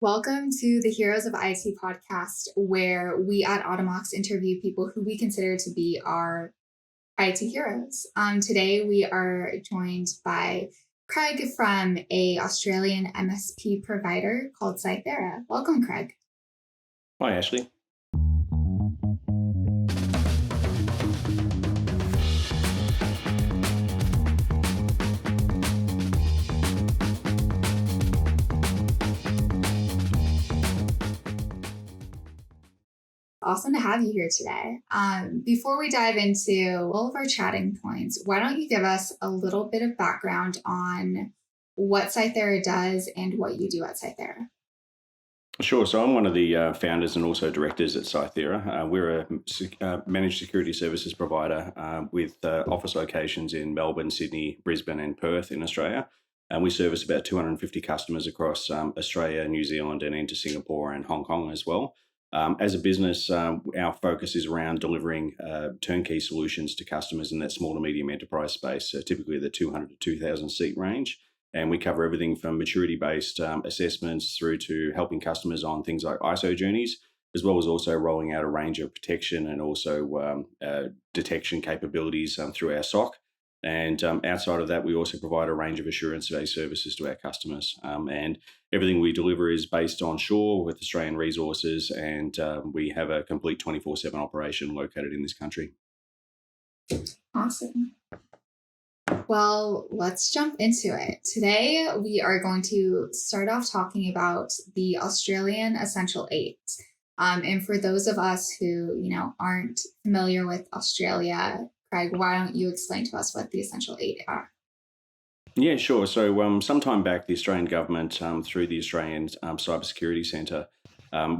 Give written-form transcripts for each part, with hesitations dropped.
Welcome to the Heroes of IT podcast, where we at Automox interview people who we consider to be our IT heroes. Today, we are joined by Craig from a Australian MSP provider called CYTHERA. Welcome, Craig. Hi, Ashley. Awesome to have you here today. Before we dive into all of our chatting points, why don't you give us a little bit of background on what CYTHERA does and what you do at CYTHERA? Sure. So I'm one of the founders and also directors at CYTHERA. We're a managed security services provider with office locations in Melbourne, Sydney, Brisbane, and Perth in Australia. And we service about 250 customers across Australia, New Zealand, and into Singapore and Hong Kong as well. As a business, our focus is around delivering turnkey solutions to customers in that small to medium enterprise space, so typically the 200 to 2,000 seat range. And we cover everything from maturity-based assessments through to helping customers on things like ISO journeys, as well as also rolling out a range of protection and also detection capabilities through our SOC. And outside of that, we also provide a range of assurance-based services to our customers. And everything we deliver is based on shore with Australian resources, and we have a complete 24/7 operation located in this country. Awesome. Well, let's jump into it. Today, we are going to start off talking about the Australian Essential 8. And for those of us who, aren't familiar with Australia, Craig, why don't you explain to us what the Essential 8 are? Yeah, sure. So sometime back, the Australian government, through the Australian Cybersecurity Centre,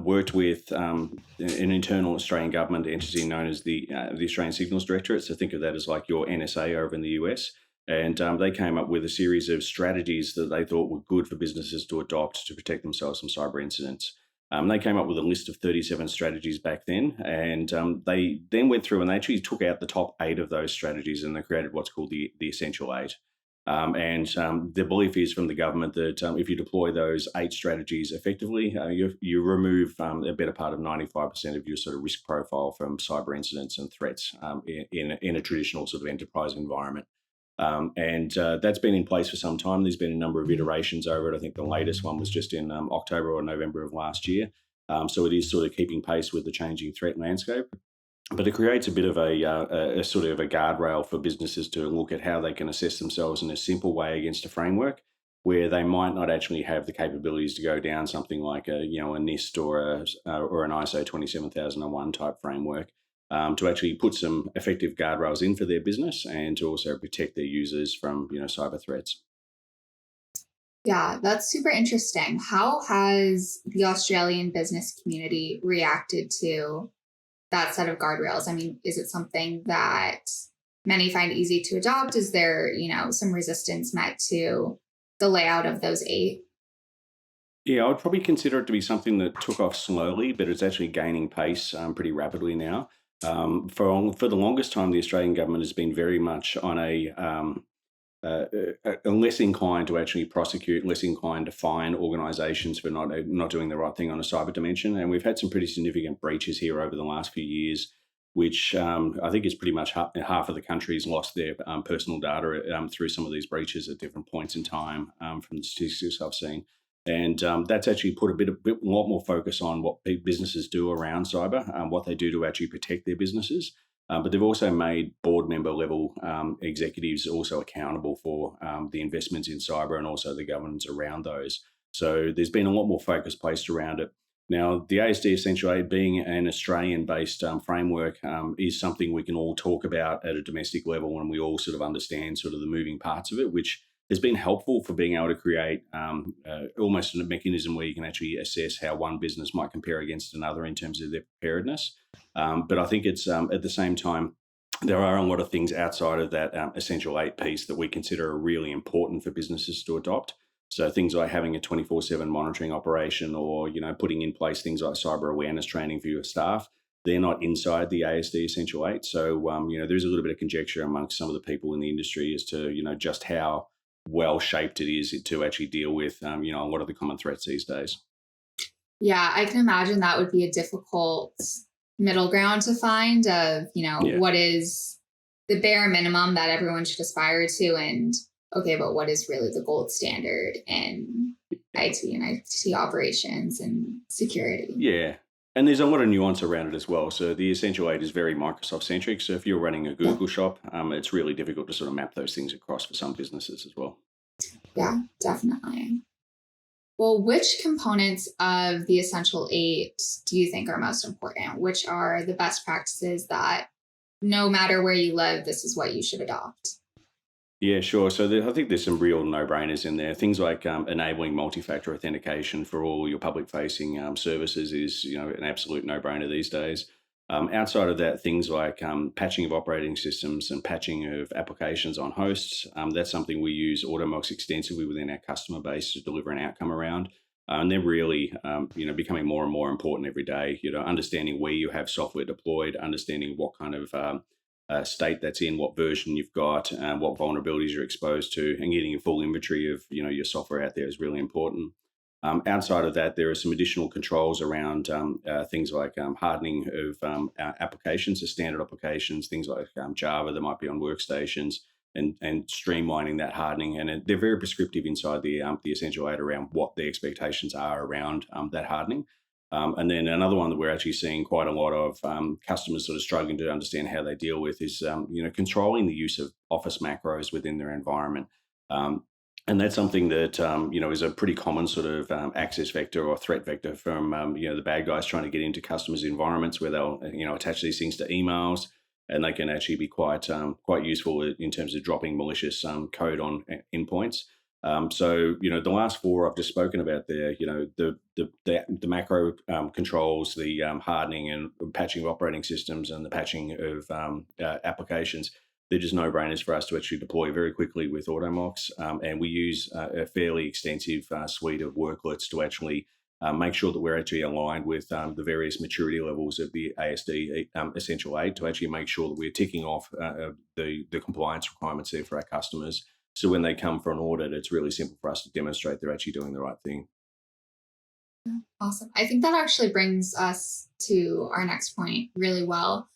worked with an internal Australian government entity known as the Australian Signals Directorate. So think of that as like your NSA over in the US. And they came up with a series of strategies that they thought were good for businesses to adopt to protect themselves from cyber incidents. They came up with a list of 37 strategies back then, and they then went through and they actually took out the top 8 of those strategies, and they created what's called the Essential 8. The belief is from the government that if you deploy those 8 strategies effectively, you remove a better part of 95% of your sort of risk profile from cyber incidents and threats in a traditional sort of enterprise environment. That's been in place for some time. There's been a number of iterations over it. I think the latest one was just in October or November of last year. So it is sort of keeping pace with the changing threat landscape. But it creates a bit of a sort of a guardrail for businesses to look at how they can assess themselves in a simple way against a framework where they might not actually have the capabilities to go down something like a NIST or an ISO 27001 type framework. To actually put some effective guardrails in for their business and to also protect their users from cyber threats. Yeah, that's super interesting. How has the Australian business community reacted to that set of guardrails? I mean, is it something that many find easy to adopt? Is there, some resistance met to the layout of those 8? Yeah, I would probably consider it to be something that took off slowly, but it's actually gaining pace pretty rapidly now. For the longest time, the Australian government has been very much on a less inclined to actually prosecute, less inclined to fine organisations for not doing the right thing on a cyber dimension. And we've had some pretty significant breaches here over the last few years, which I think is pretty much half of the country's lost their personal data through some of these breaches at different points in time from the statistics I've seen. And that's actually put a lot more focus on what businesses do around cyber, what they do to actually protect their businesses. But they've also made board member level executives also accountable for the investments in cyber and also the governance around those. So there's been a lot more focus placed around it. Now, the ASD Essential 8 being an Australian-based framework is something we can all talk about at a domestic level, and we all sort of understand sort of the moving parts of it, which has been helpful for being able to create almost a mechanism where you can actually assess how one business might compare against another in terms of their preparedness. But I think it's at the same time, there are a lot of things outside of that Essential 8 piece that we consider are really important for businesses to adopt. So things like having a 24/7 monitoring operation or, putting in place things like cyber awareness training for your staff. They're not inside the ASD Essential 8. So, there's a little bit of conjecture amongst some of the people in the industry as to, just how well shaped it is to actually deal with, a lot of the common threats these days. Yeah, I can imagine that would be a difficult middle ground to find of, Yeah. what is the bare minimum that everyone should aspire to, and okay, but what is really the gold standard in IT and IT operations and security? Yeah. And there's a lot of nuance around it as well. So the Essential 8 is very Microsoft centric. So if you're running a Yeah, Google shop, it's really difficult to sort of map those things across for some businesses as well. yeah, definitely. Well, which components of the essential eight do you think are most important? Which are the best practices that no matter where you live, this is what you should adopt? Yeah, sure. So I think there's some real no-brainers in there. Things like enabling multi-factor authentication for all your public-facing services is, an absolute no-brainer these days. Outside of that, things like patching of operating systems and patching of applications on hosts. That's something we use Automox extensively within our customer base to deliver an outcome around. And they're really, becoming more and more important every day. Understanding where you have software deployed, understanding what kind of state that's in, what version you've got, what vulnerabilities you're exposed to, and getting a full inventory of your software out there is really important. Outside of that, there are some additional controls around things like hardening of applications, so standard applications, things like Java that might be on workstations, and streamlining that hardening. And they're very prescriptive inside the Essential 8 around what the expectations are around that hardening. And then another one that we're actually seeing quite a lot of customers sort of struggling to understand how they deal with is, controlling the use of Office macros within their environment. Um, and that's something that, is a pretty common sort of access vector or threat vector from, the bad guys trying to get into customers' environments where they'll, attach these things to emails, and they can actually be quite useful in terms of dropping malicious code on endpoints. So the last four I've just spoken about there, the macro controls, the hardening and patching of operating systems, and the patching of applications. They're just no-brainers for us to actually deploy very quickly with Automox, and we use a fairly extensive suite of worklets to actually make sure that we're actually aligned with the various maturity levels of the ASD Essential 8 to actually make sure that we're ticking off the compliance requirements there for our customers. So when they come for an audit, it's really simple for us to demonstrate they're actually doing the right thing. Awesome. I think that actually brings us to our next point really well.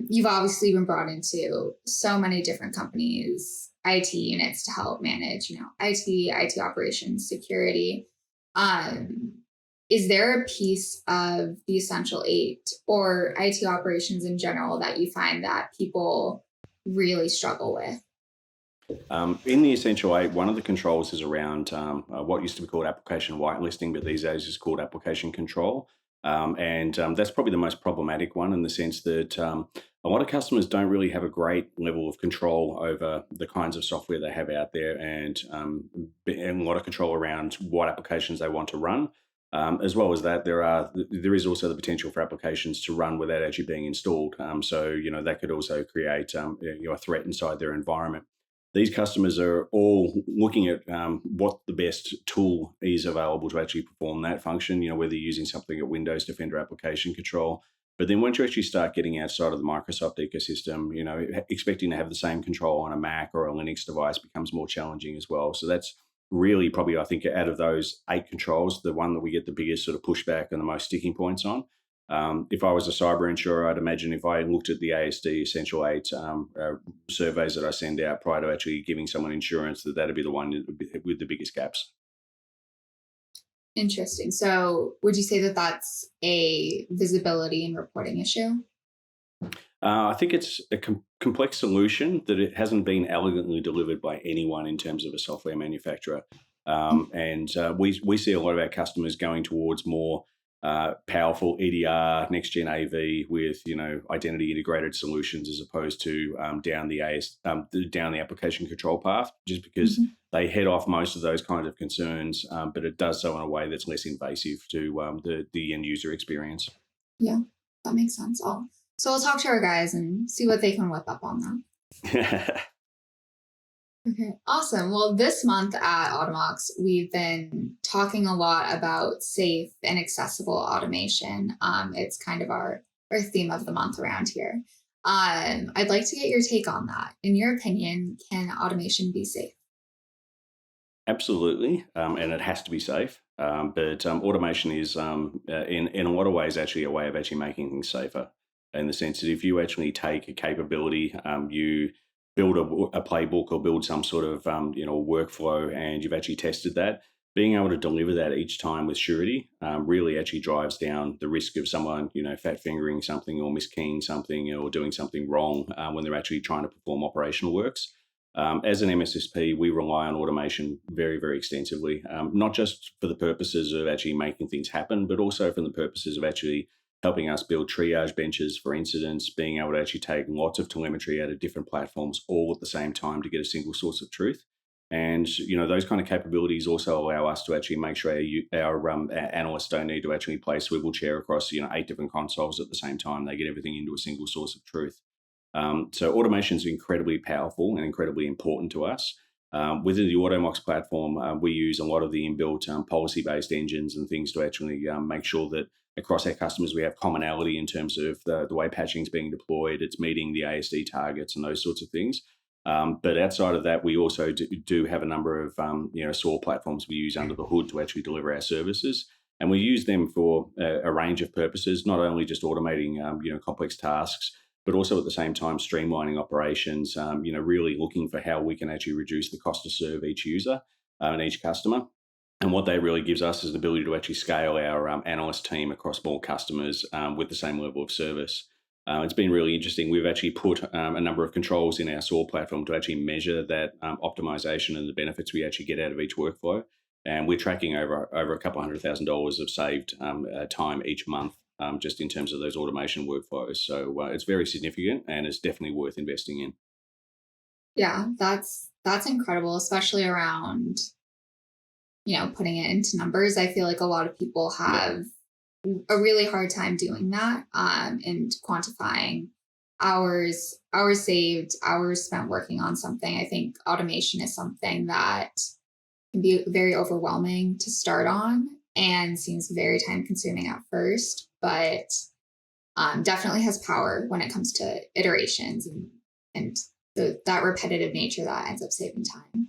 You've obviously been brought into so many different companies, IT units to help manage, IT operations, security. Um, is there a piece of the Essential Eight or IT operations in general that you find that people really struggle with? In the Essential 8, one of the controls is around what used to be called application whitelisting, but these days is called application control. And that's probably the most problematic one in the sense that a lot of customers don't really have a great level of control over the kinds of software they have out there, and a lot of control around what applications they want to run. As well as that, there is also the potential for applications to run without actually being installed. So that could also create a threat inside their environment. These customers are all looking at what the best tool is available to actually perform that function, whether you're using something like Windows Defender Application Control. But then once you actually start getting outside of the Microsoft ecosystem, expecting to have the same control on a Mac or a Linux device becomes more challenging as well. So that's really probably, I think, out of those 8 controls, the one that we get the biggest sort of pushback and the most sticking points on. If I was a cyber insurer, I'd imagine if I looked at the ASD Essential 8 surveys that I send out prior to actually giving someone insurance, that'd be the one with the biggest gaps. Interesting. So, would you say that that's a visibility and reporting issue? I think it's a complex solution that it hasn't been elegantly delivered by anyone in terms of a software manufacturer. And we see a lot of our customers going towards more powerful EDR, next gen AV with identity integrated solutions as opposed to down the application control path, just because Mhm. they head off most of those kinds of concerns, but it does so in a way that's less invasive to the end user experience. Yeah, that makes sense. So we'll talk to our guys and see what they can whip up on them. Okay, awesome. Well, this month at Automox, we've been talking a lot about safe and accessible automation. It's kind of our theme of the month around here. I'd like to get your take on that. In your opinion, can automation be safe? Absolutely, and it has to be safe. But automation is, in a lot of ways, actually a way of actually making things safer. In the sense that if you actually take a capability, you build a playbook or build some sort of workflow, and you've actually tested that, being able to deliver that each time with surety really actually drives down the risk of someone fat fingering something or miskeying something or doing something wrong when they're actually trying to perform operational works. As an MSSP, we rely on automation very, very extensively, not just for the purposes of actually making things happen, but also for the purposes of actually helping us build triage benches for incidents, being able to actually take lots of telemetry out of different platforms all at the same time to get a single source of truth. And those kind of capabilities also allow us to actually make sure our analysts don't need to actually play swivel chair across 8 different consoles at the same time. They get everything into a single source of truth. So automation is incredibly powerful and incredibly important to us. Within the Automox platform, we use a lot of the inbuilt policy-based engines and things to actually make sure that across our customers we have commonality in terms of the way patching is being deployed, it's meeting the ASD targets and those sorts of things. But outside of that, we also do have a number of SOAR platforms we use under the hood to actually deliver our services. And we use them for a range of purposes, not only just automating complex tasks, but also at the same time streamlining operations, really looking for how we can actually reduce the cost to serve each user and each customer. And what that really gives us is the ability to actually scale our analyst team across more customers with the same level of service. It's been really interesting. We've actually put a number of controls in our SOAR platform to actually measure that optimization and the benefits we actually get out of each workflow. And we're tracking over a couple $100,000 of saved time each month, just in terms of those automation workflows. So it's very significant, and it's definitely worth investing in. Yeah, that's incredible, especially around, putting it into numbers. I feel like a lot of people Yeah. have a really hard time doing that, and quantifying hours saved, hours spent working on something. I think automation is something that can be very overwhelming to start on and seems very time consuming at first, but definitely has power when it comes to iterations and that repetitive nature that ends up saving time.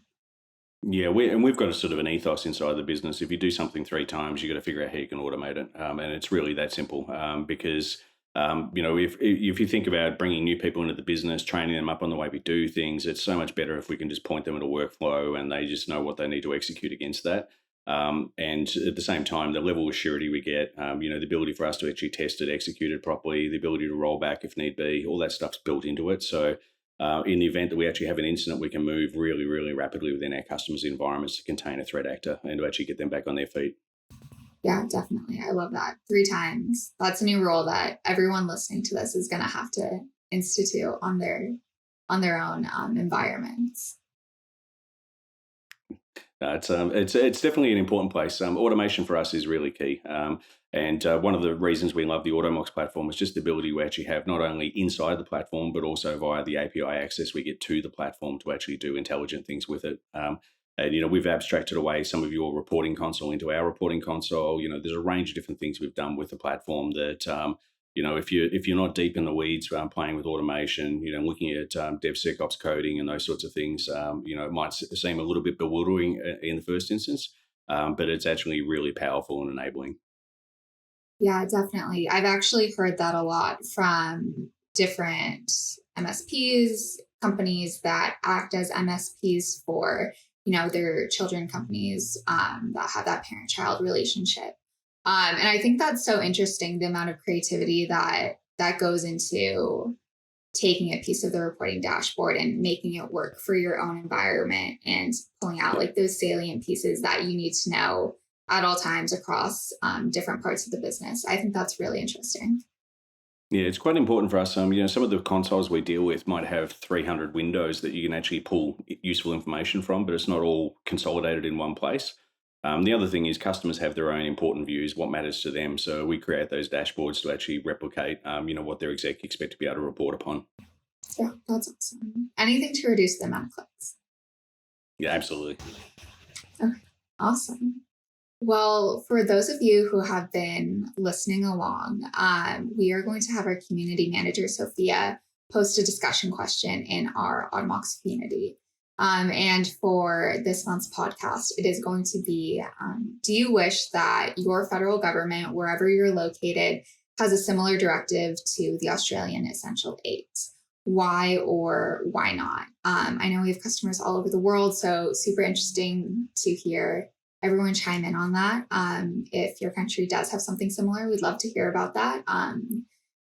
Yeah, we've got a sort of an ethos inside the business. If you do something 3 times, you got to figure out how you can automate it, and it's really that simple. Because if you think about bringing new people into the business, training them up on the way we do things, it's so much better if we can just point them at a workflow and they just know what they need to execute against that. And at the same time, the level of surety we get, the ability for us to actually test it, execute it properly, the ability to roll back if need be, all that stuff's built into it. So in the event that we actually have an incident, we can move really, really rapidly within our customers' environments to contain a threat actor and to actually get them back on their feet. Yeah, definitely. I love that. 3 times. That's a new rule that everyone listening to this is going to have to institute on their own environments. It's definitely an important place. Automation for us is really key. And one of the reasons we love the Automox platform is just the ability we actually have not only inside the platform, but also via the API access we get to the platform to actually do intelligent things with it. And we've abstracted away some of your reporting console into our reporting console. There's a range of different things we've done with the platform that if you're not deep in the weeds playing with automation, looking at DevSecOps coding and those sorts of things, it might seem a little bit bewildering in the first instance, but it's actually really powerful and enabling. Yeah, definitely. I've actually heard that a lot from different MSPs, companies that act as MSPs for, their children companies that have that parent-child relationship. And I think that's so interesting, the amount of creativity that goes into taking a piece of the reporting dashboard and making it work for your own environment and pulling out Yeah. like those salient pieces that you need to know at all times across different parts of the business. I think that's really interesting. Yeah, it's quite important for us. Some of the consoles we deal with might have 300 windows that you can actually pull useful information from, but it's not all consolidated in one place. The other thing is customers have their own important views, what matters to them. So we create those dashboards to actually replicate, what their exec expect to be able to report upon. Yeah, that's awesome. Anything to reduce the amount of clicks. Yeah, absolutely. Okay, awesome. Well, for those of you who have been listening along, we are going to have our community manager, Sophia, post a discussion question in our Automox community. And for this month's podcast, it is going to be, do you wish that your federal government, wherever you're located, has a similar directive to the Australian Essential 8? Why or why not? I know we have customers all over the world, so super interesting to hear everyone chime in on that. If your country does have something similar, we'd love to hear about that.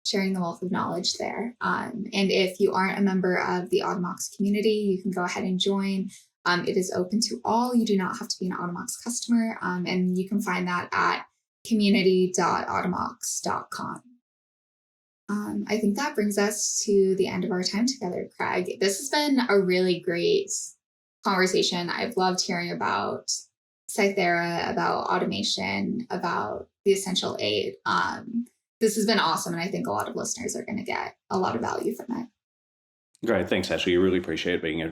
Sharing the wealth of knowledge there. And if you aren't a member of the Automox community, you can go ahead and join. It is open to all. You do not have to be an Automox customer, and you can find that at community.automox.com. I think that brings us to the end of our time together, Craig. This has been a really great conversation. I've loved hearing about Cythera, about automation, about the Essential 8. This has been awesome, and I think a lot of listeners are going to get a lot of value from it. Great. Thanks, Ashley. I really appreciate being